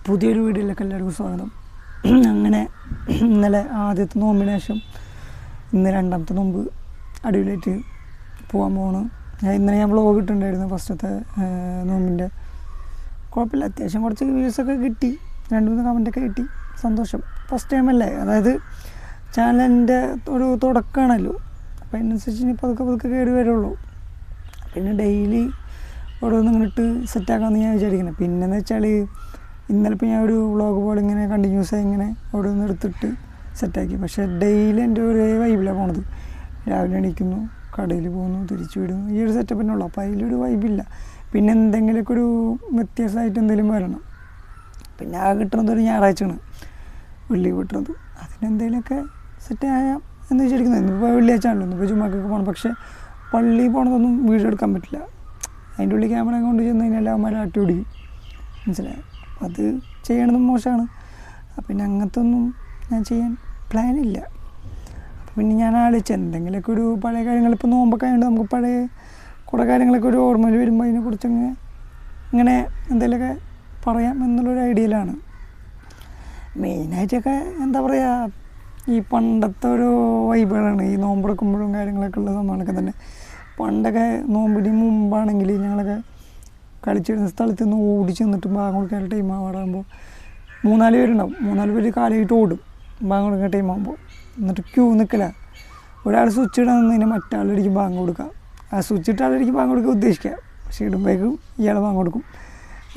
പുതിയൊരു വീഡിയോയിലേക്ക് എല്ലാവർക്കും സ്വാഗതം. അങ്ങനെ ഇന്നലെ ആദ്യത്തെ നോമ്പിന് ശേഷം ഇന്ന് രണ്ടാമത്തെ നോമ്പ് അടിപൊളിയായിട്ട് പോകാൻ പോകണം. ഇന്നലെ ഞാൻ വ്ളോഗ് ഇട്ടിട്ടുണ്ടായിരുന്നു ഫസ്റ്റത്തെ നോമ്പിൻ്റെ. കുഴപ്പമില്ല, അത്യാവശ്യം കുറച്ച് വ്യൂസൊക്കെ കിട്ടി, 2-3 കമൻറ്റൊക്കെ കിട്ടി, സന്തോഷം. ഫസ്റ്റ് ടൈമല്ലേ, അതായത് ചാനലിൻ്റെ ഒരു തുടക്കമാണല്ലോ, അപ്പോൾ അതിനനുസരിച്ച് ഇനി പതുക്കെ കയറി വരുള്ളൂ. പിന്നെ ഡെയിലി ഓരോന്നും ഇങ്ങോട്ട് സെറ്റാക്കാമെന്ന് ഞാൻ വിചാരിക്കുന്നത്. പിന്നെന്ന് വെച്ചാൽ ഇന്നലെ ഇപ്പോൾ ഞാൻ ഒരു വ്ളോഗ് പോലെ ഇങ്ങനെ കണ്ടിന്യൂസ് ആയി ഇങ്ങനെ അവിടെ നിന്ന് എടുത്തിട്ട് സെറ്റാക്കി. പക്ഷേ ഡെയിലി എൻ്റെ ഒരേ വൈബിലാണ് പോണത്. രാവിലെ എണീക്കുന്നു, കടയിൽ പോകുന്നു, തിരിച്ചു വിടുന്നു, ഈ ഒരു സെറ്റപ്പ് തന്നെ ഉള്ളൂ. അപ്പോൾ അതിലൊരു വൈബില്ല. പിന്നെ എന്തെങ്കിലുമൊക്കെ ഒരു വ്യത്യാസമായിട്ട് എന്തെങ്കിലും വരണം. പിന്നെ ആ കിട്ടുന്നത് ഒരു ഞായറാഴ്ചയാണ്, വെള്ളി കിട്ടുന്നത്. അതിനെന്തെങ്കിലുമൊക്കെ സെറ്റായാൽ എന്ന് വിചാരിക്കുന്നത്. ഇന്നിപ്പോൾ വെള്ളിയാഴ്ച ആണല്ലോ, ഇന്നിപ്പോൾ ചുമ്മാക്കൊക്കെ പോകണം. പക്ഷേ പള്ളിയിൽ പോകണതൊന്നും വീഡിയോ എടുക്കാൻ പറ്റില്ല. അതിൻ്റെ ഉള്ളിൽ ക്യാമറ കൊണ്ട് ചെന്ന് കഴിഞ്ഞാൽ അവന്മാരെ ആട്ടി ഓടിക്കും, മനസ്സിലായി. അത് ചെയ്യണതും മോശമാണ്. പിന്നെ അങ്ങനത്തെ ഒന്നും ഞാൻ ചെയ്യാൻ പ്ലാനില്ല. അപ്പോൾ പിന്നെ ഞാൻ ആലോചിച്ചു എന്തെങ്കിലുമൊക്കെ ഒരു പഴയ കാര്യങ്ങൾ, ഇപ്പോൾ നോമ്പൊക്കെ ആയതുകൊണ്ട് നമുക്ക് പഴയ കുറേ കാര്യങ്ങളൊക്കെ ഒരു ഓർമ്മയിൽ വരുമ്പോൾ അതിനെക്കുറിച്ച് ഇങ്ങനെ എന്തെങ്കിലുമൊക്കെ പറയാം എന്നുള്ളൊരു ഐഡിയയിലാണ്. മെയിനായിട്ടൊക്കെ എന്താ പറയുക, ഈ പണ്ടത്തെ ഒരു വൈബുകളാണ് ഈ നോമ്പെടുക്കുമ്പോഴും കാര്യങ്ങളൊക്കെ ഉള്ള സംഭവങ്ങളൊക്കെ തന്നെ. പണ്ടൊക്കെ നോമ്പിന് മുമ്പാണെങ്കിൽ ഞങ്ങളൊക്കെ കളിച്ചിരുന്ന സ്ഥലത്ത് നിന്ന് ഓടിച്ച് നിന്നിട്ട് ബാങ്ക് കൊടുക്കാൻ ടൈം ആവാറാകുമ്പോൾ 3-4 പേരുണ്ടാവും. 3-4 പേര് കാലായിട്ട് ഓടും ബാങ്ക് കൊടുക്കാൻ ടൈം ആകുമ്പോൾ. എന്നിട്ട് ക്യൂ നിൽക്കില്ല. ഒരാൾ സ്വിച്ച് ഇടാൻ നിന്നതിന് മറ്റാളടിക്കും ബാങ്ക് കൊടുക്കുക. ആ സ്വിച്ച് ഇട്ട ആളടിക്കും ബാങ്ക് കൊടുക്കുക ഉദ്ദേശിക്കുക. പക്ഷേ ഇടുമ്പോഴേക്കും ഇയാൾ ബാങ്ക് കൊടുക്കും.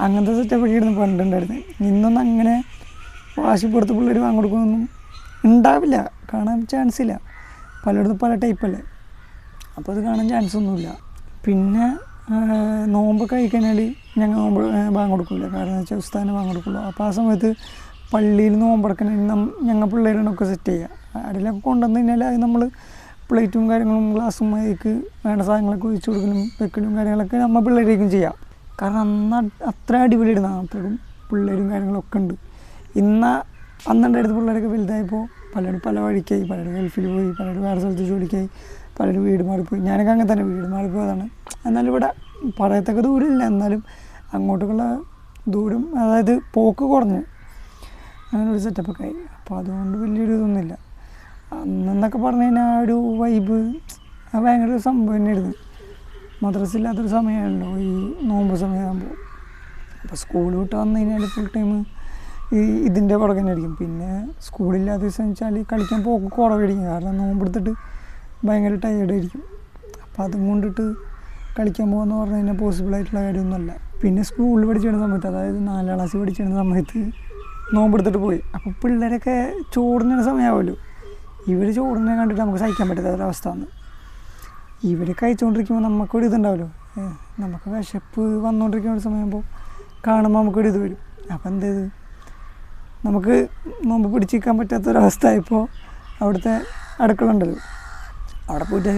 അങ്ങനത്തെ സെറ്റപ്പൊക്കെ ഇടുന്ന പണ്ടുണ്ടായിരുന്നത്. ഇന്നൊന്നും അങ്ങനെ വാശിപ്പുറത്ത് പിള്ളേർ ബാങ്ക് കൊടുക്കുന്നൊന്നും ഉണ്ടാവില്ല, കാണാൻ ചാൻസ് ഇല്ല. പലയിടത്തും പല ടൈപ്പല്ലേ, അപ്പോൾ അത് കാണാൻ ചാൻസ് ഒന്നുമില്ല. പിന്നെ നോമ്പൊക്കെ കഴിക്കഴിഞ്ഞാൽ ഞങ്ങൾ നോമ്പ് ബാങ്ക് കൊടുക്കില്ല. കാരണം എന്ന് വെച്ചാൽ ഉസ്താദിനെ ബാങ്ക് കൊടുക്കുള്ളൂ. അപ്പോൾ ആ സമയത്ത് പള്ളിയിൽ നോമ്പെടുക്കണമെങ്കിൽ ഞങ്ങൾ പിള്ളേരൊക്കെ സെറ്റ് ചെയ്യുക. അതിലൊക്കെ കൊണ്ടുവന്ന് കഴിഞ്ഞാൽ അത് നമ്മൾ പ്ലേറ്റും കാര്യങ്ങളും ഗ്ലാസ്സും അതിലേക്ക് വേണ്ട സാധനങ്ങളൊക്കെ ഒഴിച്ചു കൊടുക്കലും വെക്കലും കാര്യങ്ങളൊക്കെ നമ്മൾ പിള്ളേരേക്കും ചെയ്യാം. കാരണം അന്ന് അത്ര അടിപൊളിയിടുന്ന അത്രയും പിള്ളേരും കാര്യങ്ങളൊക്കെ ഉണ്ട്. അന്നുണ്ടായിരുന്ന പിള്ളേരൊക്കെ വലുതായപ്പോൾ പലരും പല വഴിക്കായി, പലരും ഗൾഫിൽ പോയി, പലരും വേറെ സ്ഥലത്ത് ജോലിക്കായി, പലരും വീട് മാറിപ്പോയി. ഞാനൊക്കെ അങ്ങനെ തന്നെ വീട് മാറിപ്പോയതാണ്. എന്നാലും ഇവിടെ പറയത്തക്ക ദൂരമില്ല, എന്നാലും അങ്ങോട്ടേക്കുള്ള ദൂരം, അതായത് പോക്ക് കുറഞ്ഞു, അങ്ങനെ ഒരു സെറ്റപ്പൊക്കെ ആയി. അപ്പോൾ അതുകൊണ്ട് വലിയൊരു ഇതൊന്നുമില്ല. അന്നെന്നൊക്കെ പറഞ്ഞു കഴിഞ്ഞാൽ ആ ഒരു വൈബ് ഭയങ്കര ഒരു സംഭവം തന്നെയായിരുന്നു. മദ്രസ ഇല്ലാത്തൊരു സമയമാണല്ലോ ഈ നോമ്പ് സമയമാകുമ്പോൾ. അപ്പോൾ സ്കൂൾ വിട്ട് വന്നു കഴിഞ്ഞാൽ ഫുൾ ടൈം ഇതിൻ്റെ പുറകെ തന്നെ ആയിരിക്കും. പിന്നെ സ്കൂളില്ലാത്ത ദിവസം വെച്ചാൽ കളിക്കാൻ പോക്ക് കുറവായിരിക്കും. കാരണം നോമ്പെടുത്തിട്ട് ഭയങ്കര ടയേർഡായിരിക്കും. അപ്പോൾ അതും കൊണ്ടിട്ട് കളിക്കാൻ പോകുമെന്ന് പറഞ്ഞു കഴിഞ്ഞാൽ പോസിബിളായിട്ടുള്ള കാര്യമൊന്നുമല്ല. പിന്നെ സ്കൂളിൽ പഠിച്ചിരുന്ന സമയത്ത്, അതായത് 4ാം ക്ലാസ്സിൽ പഠിച്ചിരുന്ന സമയത്ത് നോമ്പെടുത്തിട്ട് പോയി. അപ്പോൾ പിള്ളേരൊക്കെ ചോറിന് സമയമാവുമല്ലോ. ഇവർ ചോറിനെ കണ്ടിട്ട് നമുക്ക് സഹിക്കാൻ പറ്റാത്ത ഒരവസ്ഥ വന്നു. ഇവർ കഴിച്ചുകൊണ്ടിരിക്കുമ്പോൾ നമുക്കൊരു ഇതുണ്ടാവുമല്ലോ, നമുക്ക് വിശപ്പ് വന്നുകൊണ്ടിരിക്കുന്ന ഒരു സമയമാകുമ്പോൾ കാണുമ്പോൾ നമുക്കൊരു ഇത് വരും. അപ്പോൾ എന്തേത് നമുക്ക് നോമ്പ് പിടിച്ചിരിക്കാൻ പറ്റാത്തൊരവസ്ഥ ആയപ്പോൾ അവിടുത്തെ അടുക്കള ഉണ്ടല്ലോ, അവിടെ പോയിട്ട്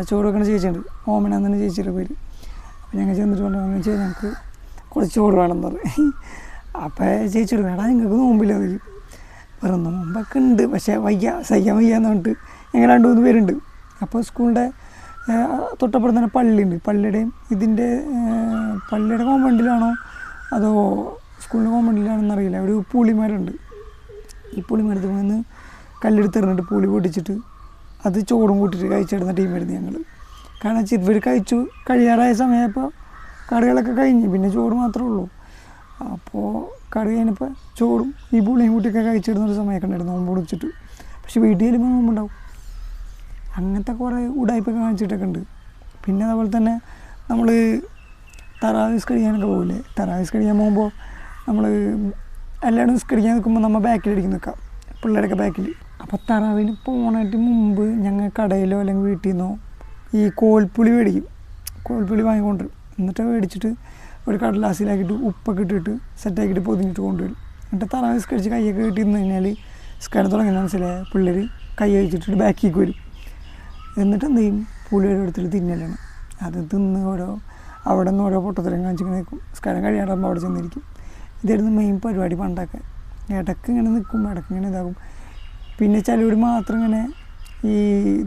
ചോറ് വെക്കണ ചേച്ചിയുണ്ട്, ഓമന എന്നാണ് ചേച്ചിയുടെ പേര്. അപ്പോൾ ഞങ്ങൾ ചെന്നിട്ട് പറഞ്ഞു, ഓമന ചേച്ചി ഞങ്ങൾക്ക് കുറച്ച് ചോറ് വേണമെന്ന് പറഞ്ഞു. അപ്പോൾ ചേച്ചി എടുക്കും, എടാ നിങ്ങൾക്ക് നോമ്പില്ല വരും. വെറും നോമ്പൊക്കെ ഉണ്ട്, പക്ഷേ സഹിക്കാൻ വയ്യാന്ന് പറഞ്ഞിട്ട് ഞങ്ങൾ 2-3 പേരുണ്ട്. അപ്പോൾ സ്കൂളിൻ്റെ തൊട്ടപ്പുറം തന്നെ പള്ളിയുണ്ട്. പള്ളിയുടെ കോമ്പൗണ്ടിലാണോ അതോ സ്കൂളിൻ്റെ കോമ്പൗണ്ടിലാണെന്നറിയില്ല, ഒരു പുളിമരമുണ്ട്. ഈ പുളിമരത്തിൽ നിന്ന് കല്ലെടുത്തെറിഞ്ഞിട്ട് പുളി പൊട്ടിച്ചിട്ട് അത് ചോറും കൂട്ടിയിട്ട് കഴിച്ചിടുന്ന ടീമായിരുന്നു ഞങ്ങൾ. കാരണം വെച്ചാൽ ഇവർ കഴിയാറായ സമയപ്പോൾ കറികളൊക്കെ കഴിഞ്ഞ് പിന്നെ ചോറ് മാത്രമേ ഉള്ളൂ. അപ്പോൾ കറി കഴിഞ്ഞപ്പോൾ ചോറും ഈ പുളിയും കൂട്ടിയൊക്കെ കഴിച്ചിടുന്നൊരു സമയമൊക്കെ ഉണ്ടായിരുന്നു നോമ്പ് പൊടിച്ചിട്ട്. പക്ഷെ വീട്ടിൽ ചെല്ലുമ്പോൾ നോമ്പുണ്ടാവും. അങ്ങനത്തെ കുറേ ഉടായ്പൊക്കെ കാണിച്ചിട്ടൊക്കെ ഉണ്ട്. പിന്നെ അതുപോലെ തന്നെ നമ്മൾ തറാവീസ് കഴിക്കാനൊക്കെ പോകില്ലേ, തറാവീസ് കഴിക്കാൻ പോകുമ്പോൾ നമ്മൾ എല്ലാവരും നിസ്കരിക്കാൻ നിൽക്കുമ്പോൾ നമ്മൾ ബാക്കിലിരിക്കും നിൽക്കാം, പിള്ളേരൊക്കെ ബാക്കിൽ. അപ്പോൾ തറാവിന് പോണായിട്ട് മുമ്പ് ഞങ്ങൾ കടയിലോ അല്ലെങ്കിൽ വീട്ടിൽ നിന്നോ ഈ കോൽപ്പുളി മേടിക്കും. കോൽപ്പുളി വാങ്ങിക്കൊണ്ടുവരും. എന്നിട്ട് മേടിച്ചിട്ട് ഒരു കടലാസിലാക്കിയിട്ട് ഉപ്പൊക്കെ ഇട്ടിട്ട് സെറ്റാക്കിയിട്ട് പൊതിഞ്ഞിട്ട് കൊണ്ടുവരും. എന്നിട്ട് തറാവീസ് കഴിച്ച് കൈയൊക്കെ കെട്ടി നിന്ന് കഴിഞ്ഞാൽ സ്കാരം തുടങ്ങി മനസ്സിലായ പിള്ളേർ കൈ കഴിച്ചിട്ട് ബാക്കിലേക്ക് വരും. എന്നിട്ട് എന്ത് ചെയ്യും, പുളിയുടെ എടുത്തിട്ട് തിന്നലാണ്. അത് തിന്ന് അവിടെ നിന്ന് ഓരോ പൊട്ടത്തരം കാണിച്ചിങ്ങനെ നിൽക്കും. സ്കാരം കഴിയാറാകുമ്പോൾ അവിടെ ചെന്നിരിക്കും. ഇതായിരുന്നു മെയിൻ പരിപാടി പണ്ടൊക്കെ. ഇടയ്ക്ക് ഇങ്ങനെ നിൽക്കും, ഇടയ്ക്ക് ഇങ്ങനെ ഇതാകും. പിന്നെ ചിലവർ മാത്രം ഇങ്ങനെ ഈ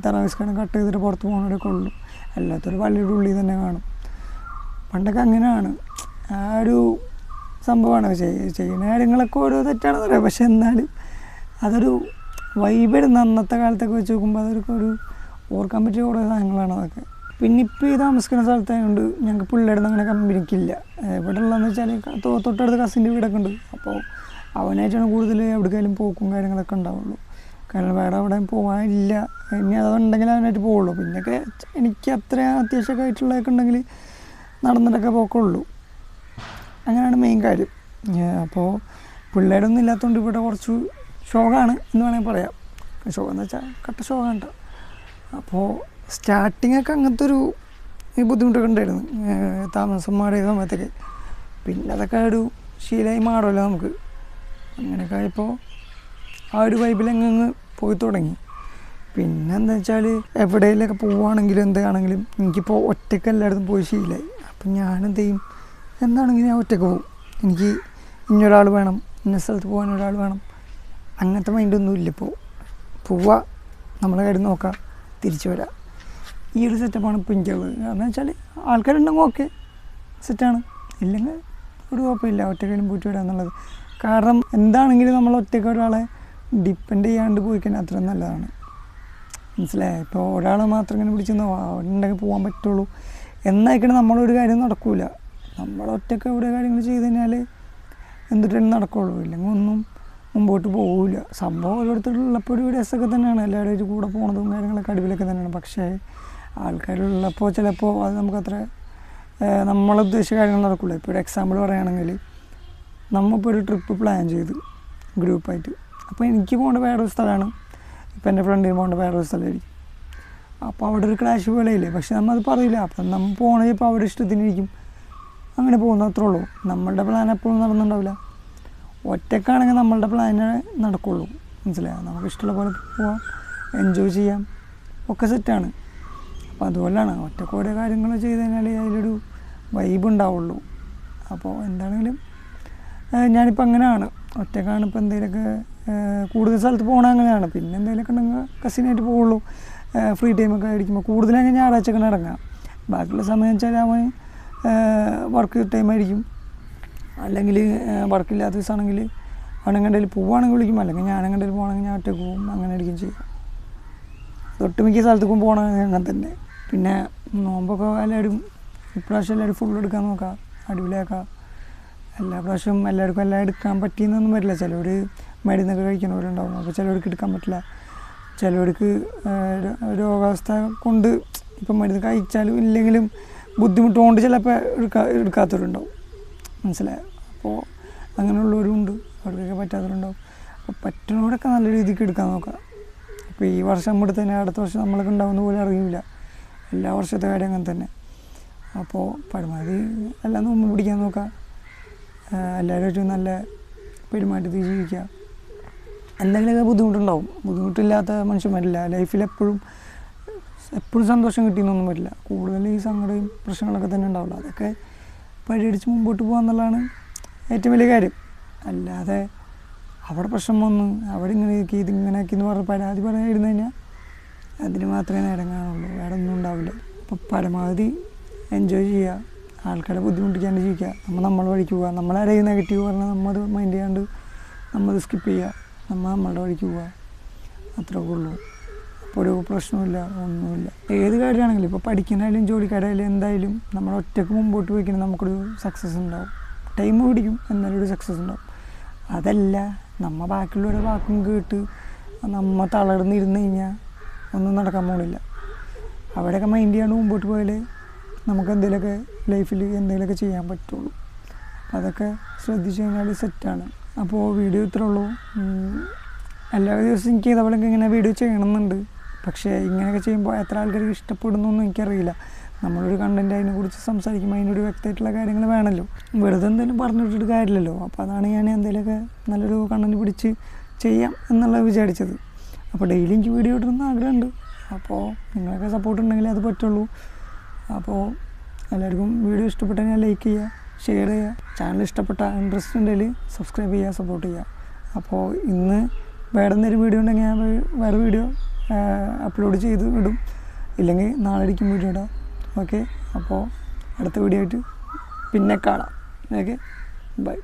തറാവീസ്കാരം കട്ട് ചെയ്തിട്ട് പുറത്ത് പോകുന്നവരൊക്കെ ഉള്ളൂ. അല്ലാത്തൊരു പള്ളിയുടെ ഉള്ളിൽ തന്നെ കാണും. പണ്ടൊക്കെ അങ്ങനെയാണ്. ആ ഒരു സംഭവമാണ്. ചെയ്യുന്ന കാര്യങ്ങളൊക്കെ ഓരോ തെറ്റാണെന്ന് പറയാം. പക്ഷെ എന്നാലും അതൊരു വൈബിടുന്ന അന്നത്തെ കാലത്തൊക്കെ വെച്ച് നോക്കുമ്പോൾ അതൊരു ഓർക്കാൻ പറ്റിയ കുറേ സാധനങ്ങളാണ് അതൊക്കെ. പിന്നെ ഇപ്പോൾ ഈ താമസിക്കുന്ന സ്ഥലത്തായതുകൊണ്ട് ഞങ്ങൾക്ക് പിള്ളേരുടെ അങ്ങനെ കമ്പനിക്കില്ല. ഇവിടെ ഉള്ളതെന്ന് വെച്ചാൽ തൊട്ടടുത്ത് കസിൻ്റെ വീടൊക്കെ ഉണ്ട്. അപ്പോൾ അവനായിട്ടാണ് കൂടുതൽ എവിടേക്കായാലും പോക്കും കാര്യങ്ങളൊക്കെ ഉണ്ടാവുള്ളൂ. കാരണം വേറെ അവിടെ പോകാനില്ല. ഇനി അതുണ്ടെങ്കിൽ അവനായിട്ട് പോവുള്ളൂ. പിന്നെയൊക്കെ എനിക്ക് അത്ര അത്യാവശ്യമൊക്കെ ആയിട്ടുള്ളതൊക്കെ ഉണ്ടെങ്കിൽ നടന്നിട്ടൊക്കെ പോക്കുള്ളൂ. അങ്ങനെയാണ് മെയിൻ കാര്യം. അപ്പോൾ പിള്ളേരൊന്നും ഇല്ലാത്തതുകൊണ്ട് ഇവിടെ കുറച്ച് ഷോക്കാണ് എന്ന് വേണമെങ്കിൽ പറയാം. ഷോക്കെന്ന് വെച്ചാൽ കട്ട ഷോക്കാണ് കേട്ടോ. അപ്പോൾ സ്റ്റാർട്ടിങ്ങൊക്കെ അങ്ങനത്തെ ഒരു ബുദ്ധിമുട്ടൊക്കെ ഉണ്ടായിരുന്നു താമസം മാറിയ സമയത്തൊക്കെ. പിന്നെ അതൊക്കെ ഒരു ശീലമായി മാറുമല്ലോ നമുക്ക്. അങ്ങനെയൊക്കെ ആയപ്പോൾ ആ ഒരു വൈബിലങ്ങ് പോയി തുടങ്ങി. പിന്നെ എന്താ വെച്ചാൽ എവിടെയെങ്കിലൊക്കെ പോവുകയാണെങ്കിലും എന്താണെങ്കിലും എനിക്കിപ്പോൾ ഒറ്റയ്ക്ക് എല്ലായിടത്തും പോയി ശീലമായി. അപ്പം ഞാനെന്ത് ചെയ്യും, എന്താണെങ്കിലും ഞാൻ ഒറ്റയ്ക്ക് പോകും. എനിക്ക് ഇന്നൊരാൾ വേണം, ഇന്ന സ്ഥലത്ത് പോകാൻ ഒരാൾ വേണം, അങ്ങനത്തെ മൈൻഡൊന്നും ഇല്ല. ഇപ്പോൾ പോവുക, നമ്മളെ കാര്യം നോക്കാം, തിരിച്ചു വരാം. ഈ ഒരു സെറ്റപ്പാണ് ഇപ്പോൾ എനിക്കുള്ളത്. കാരണം വെച്ചാൽ ആൾക്കാരുണ്ടെങ്കിൽ ഓക്കെ സെറ്റാണ്, ഇല്ലെങ്കിൽ ഒരു കുഴപ്പമില്ല, ഒറ്റയ്ക്കാലും പോയിട്ട് വരാം എന്നുള്ളത്. കാരണം എന്താണെങ്കിലും നമ്മൾ ഒറ്റയ്ക്ക് ഒരാളെ ഡിപ്പെൻഡ് ചെയ്യാണ്ട് പോയി കഴിഞ്ഞാൽ അത്രയും നല്ലതാണ്. മനസ്സിലായി? ഇപ്പോൾ ഒരാളെ മാത്രം ഇങ്ങനെ പിടിച്ചെന്നോ അവരുണ്ടെങ്കിൽ പോകാൻ പറ്റുള്ളൂ എന്നായിക്കണം നമ്മളൊരു കാര്യം നടക്കില്ല. നമ്മൾ ഒറ്റയ്ക്ക് ഓരോ കാര്യങ്ങൾ ചെയ്ത് കഴിഞ്ഞാൽ എന്തിട്ടും നടക്കുള്ളൂ, ഇല്ലെങ്കിൽ ഒന്നും മുമ്പോട്ട് പോകില്ല. സംഭവം ഓരോരുത്തരുള്ളപ്പോൾ ഒരു രസമൊക്കെ തന്നെയാണ്, എല്ലാവരും കൂടെ പോണതും കാര്യങ്ങളൊക്കെ അടിപൊളിയൊക്കെ തന്നെയാണ്. പക്ഷേ ആൾക്കാരുള്ളപ്പോൾ ചിലപ്പോൾ അത് നമുക്കത്ര നമ്മളുദ്ദേശിച്ച കാര്യങ്ങൾ നടക്കില്ല. ഇപ്പോൾ ഒരു എക്സാമ്പിൾ പറയുകയാണെങ്കിൽ നമ്മളിപ്പോൾ ഒരു ട്രിപ്പ് പ്ലാൻ ചെയ്തു ഗ്രൂപ്പായിട്ട്. അപ്പോൾ എനിക്ക് പോകേണ്ട വേറൊരു സ്ഥലമാണ്, ഇപ്പോൾ എൻ്റെ ഫ്രണ്ടിന് പോകേണ്ട വേറൊരു സ്ഥലമായിരിക്കും. അപ്പോൾ അവിടെ ഒരു ക്ലാഷ് പോലെ ഇല്ലേ. പക്ഷെ നമ്മളത് പറയില്ല. അപ്പം നമ്മൾ പോകണമെങ്കിൽ ഇപ്പോൾ അവരുടെ ഇഷ്ടത്തിനിരിക്കും, അങ്ങനെ പോകുന്ന അത്രേ ഉള്ളൂ. നമ്മളുടെ പ്ലാൻ എപ്പോഴും നടന്നുണ്ടാവില്ല. ഒറ്റക്കാണെങ്കിൽ നമ്മളുടെ പ്ലാനേ നടക്കുള്ളൂ. മനസ്സിലായോ? നമുക്ക് ഇഷ്ടമുള്ള പോലെ പോവാം, എൻജോയ് ചെയ്യാം, ഒക്കെ സെറ്റാണ്. അപ്പോൾ അതുപോലെയാണ് ഒറ്റക്ക് ഓരോ കാര്യങ്ങൾ ചെയ്ത് കഴിഞ്ഞാൽ അതിലൊരു വൈബ് ഉണ്ടാവുള്ളൂ. അപ്പോൾ എന്താണെങ്കിലും ഞാനിപ്പോൾ അങ്ങനെയാണ്, ഒറ്റക്കാണ്. ഇപ്പോൾ എന്തെങ്കിലുമൊക്കെ കൂടുതൽ സ്ഥലത്ത് പോകണം അങ്ങനെയാണ്. പിന്നെ എന്തെങ്കിലുമൊക്കെ ഉണ്ടെങ്കിൽ കസിനായിട്ട് പോവുള്ളൂ. ഫ്രീ ടൈമൊക്കെ ആയിരിക്കുമ്പോൾ കൂടുതലങ്ങനെ ഞായറാഴ്ചയൊക്കെ ഇറങ്ങാം. ബാക്കിയുള്ള സമയം വെച്ചാൽ അവൻ വർക്ക് ടൈമായിരിക്കും, അല്ലെങ്കിൽ വർക്കില്ലാത്ത ദിവസമാണെങ്കിൽ അവനെങ്ങണ്ടെങ്കിലും പോവുകയാണെങ്കിൽ വിളിക്കും, അല്ലെങ്കിൽ ഞാനെങ്ങണ്ടെങ്കിലും പോകണമെങ്കിൽ ഞാൻ ഒറ്റയ്ക്ക് പോകും. അങ്ങനെ ആയിരിക്കും ചെയ്യുക. ഒട്ടുമിക്ക സ്ഥലത്തേക്കും പോകണമെങ്കിൽ അങ്ങനെ തന്നെ. പിന്നെ നോമ്പൊക്കെ എല്ലാവരും ഇപ്രാവശ്യം എല്ലാവരും ഫുൾ എടുക്കാൻ നോക്കാം, അടിപൊളിയാക്കാം. എല്ലാ പ്രാവശ്യവും എല്ലാവർക്കും എല്ലാം എടുക്കാൻ പറ്റിയെന്നൊന്നും വരില്ല. ചിലവർ മരുന്നൊക്കെ കഴിക്കുന്നവരുണ്ടാവും, അപ്പോൾ ചിലവർക്ക് എടുക്കാൻ പറ്റില്ല. ചിലവർക്ക് രോഗാവസ്ഥ കൊണ്ട് ഇപ്പം മരുന്ന് കഴിച്ചാലും ഇല്ലെങ്കിലും ബുദ്ധിമുട്ടുകൊണ്ട് ചിലപ്പോൾ എടുക്കാത്തവരുണ്ടാവും. മനസ്സിലായോ? അപ്പോൾ അങ്ങനെയുള്ളവരും ഉണ്ട്, അവർക്കൊക്കെ പറ്റാത്തവരുണ്ടാവും. അപ്പോൾ പറ്റുന്നവരൊക്കെ നല്ല രീതിക്ക് എടുക്കാൻ നോക്കാം. അപ്പോൾ ഈ വർഷം എടുത്തന്നെ അടുത്ത വർഷം നമ്മളൊക്കെ ഉണ്ടാവുന്ന പോലെ അറിയില്ല. എല്ലാ വർഷത്തെ കാര്യം അങ്ങനെ തന്നെ. അപ്പോൾ പരമാവധി എല്ലാം നോമ്പ് പിടിക്കാൻ നോക്കാം. എല്ലാവരും നല്ല പെരുമാറ്റത്തിൽ ജീവിക്കുക. എന്തെങ്കിലുമൊക്കെ ബുദ്ധിമുട്ടുണ്ടാവും, ബുദ്ധിമുട്ടില്ലാത്ത മനുഷ്യന്മാരില്ല. ലൈഫിൽ എപ്പോഴും സന്തോഷം കിട്ടിയെന്നൊന്നും വരില്ല. കൂടുതൽ ഈ സങ്കടവും പ്രശ്നങ്ങളൊക്കെ തന്നെ ഉണ്ടാവില്ല. അതൊക്കെ പരിഹരിച്ച് മുമ്പോട്ട് പോകുക എന്നുള്ളതാണ് ഏറ്റവും വലിയ കാര്യം. അല്ലാതെ അവിടെ പ്രശ്നം വന്ന് അവിടെ ഇങ്ങനെ ആക്കി ഇതിങ്ങനെ ആക്കി എന്ന് പറഞ്ഞ് പരാതി പറയാതിരുന്നു കഴിഞ്ഞാൽ അതിന് മാത്രമേ നേരം കാണുള്ളൂ, വേറെ ഒന്നും ഉണ്ടാവില്ല. അപ്പോൾ പരമാവധി എൻജോയ് ചെയ്യുക, ആൾക്കാരെ ബുദ്ധിമുട്ടിക്കാണ്ട് ജീവിക്കുക. നമ്മളെ വഴിക്ക് പോവുക. നമ്മളാരെയും നെഗറ്റീവ് പറഞ്ഞാൽ നമ്മൾ മൈൻഡ് ചെയ്യാണ്ട് നമ്മൾ സ്കിപ്പ് ചെയ്യുക, നമ്മളുടെ വഴിക്ക് പോവുക, അത്രയൊക്കെ ഉള്ളൂ. അപ്പോൾ ഒരു പ്രശ്നമില്ല, ഒന്നുമില്ല. ഏത് കാര്യമാണെങ്കിലും ഇപ്പോൾ പഠിക്കാനായാലും ജോലിക്കാരായാലും എന്തായാലും നമ്മൾ ഒറ്റയ്ക്ക് മുമ്പോട്ട് പോയിക്കഴിഞ്ഞാൽ നമുക്കൊരു സക്സസ് ഉണ്ടാവും. ടൈം പിടിക്കും, എന്നാലും ഒരു സക്സസ് ഉണ്ടാവും. അതല്ല നമ്മൾ ബാക്കിയുള്ളവരുടെ വാക്കും കേട്ട് നമ്മൾ തളർന്നിരുന്ന് കഴിഞ്ഞാൽ ഒന്നും നടക്കാൻ പോണില്ല. അവിടെയൊക്കെ മൈൻഡ് ചെയ്യാണ്ട് മുമ്പോട്ട് പോയാലേ നമുക്ക് എന്തെങ്കിലുമൊക്കെ ലൈഫിൽ എന്തെങ്കിലുമൊക്കെ ചെയ്യാൻ പറ്റുള്ളൂ. അതൊക്കെ ശ്രദ്ധിച്ചു കഴിഞ്ഞാൽ സെറ്റാണ്. അപ്പോൾ വീഡിയോ ഇത്രേ ഉള്ളൂ. എല്ലാ ദിവസവും എനിക്ക് ഇതേപോലെയൊക്കെ ഇങ്ങനെ വീഡിയോ ചെയ്യണമെന്നുണ്ട്. പക്ഷേ ഇങ്ങനെയൊക്കെ ചെയ്യുമ്പോൾ എത്ര ആൾക്കാർക്ക് ഇഷ്ടപ്പെടുന്നൊന്നും എനിക്കറിയില്ല. നമ്മളൊരു കണ്ടൻറ്റ് അതിനെക്കുറിച്ച് സംസാരിക്കുമ്പോൾ അതിനൊരു വ്യക്തമായിട്ടുള്ള കാര്യങ്ങൾ വേണമല്ലോ. വെറുതെ എന്തെങ്കിലും പറഞ്ഞിട്ടിട്ട് കാര്യമില്ലല്ലോ. അപ്പോൾ അതാണ് ഞാൻ എന്തെങ്കിലുമൊക്കെ നല്ലൊരു കണ്ടൻറ്റ് പിടിച്ച് ചെയ്യാം എന്നുള്ളത് വിചാരിച്ചത്. അപ്പോൾ ഡെയിലി എനിക്ക് വീഡിയോ ഇടണമെന്ന് ആഗ്രഹമുണ്ട്. അപ്പോൾ നിങ്ങളൊക്കെ സപ്പോർട്ട് ഉണ്ടെങ്കിൽ അത് പറ്റുള്ളൂ. അപ്പോൾ എല്ലാവർക്കും വീഡിയോ ഇഷ്ടപ്പെട്ടാൽ ഞാൻ ലൈക്ക് ചെയ്യുക, ഷെയർ ചെയ്യുക. ചാനൽ ഇഷ്ടപ്പെട്ട ഇൻട്രസ്റ്റ് ഉണ്ടെങ്കിൽ സബ്സ്ക്രൈബ് ചെയ്യുക, സപ്പോർട്ട് ചെയ്യുക. അപ്പോൾ ഇന്ന് വേറെ എന്തെങ്കിലും വീഡിയോ ഉണ്ടെങ്കിൽ ഞാൻ വേറെ വീഡിയോ അപ്ലോഡ് ചെയ്ത് ഇടും, ഇല്ലെങ്കിൽ നാളെ ആയിരിക്കും വീഡിയോ ഇടാം. ഓക്കെ, അപ്പോൾ അടുത്ത വീഡിയോ ആയിട്ട് പിന്നെ കാണാം. Okay, by.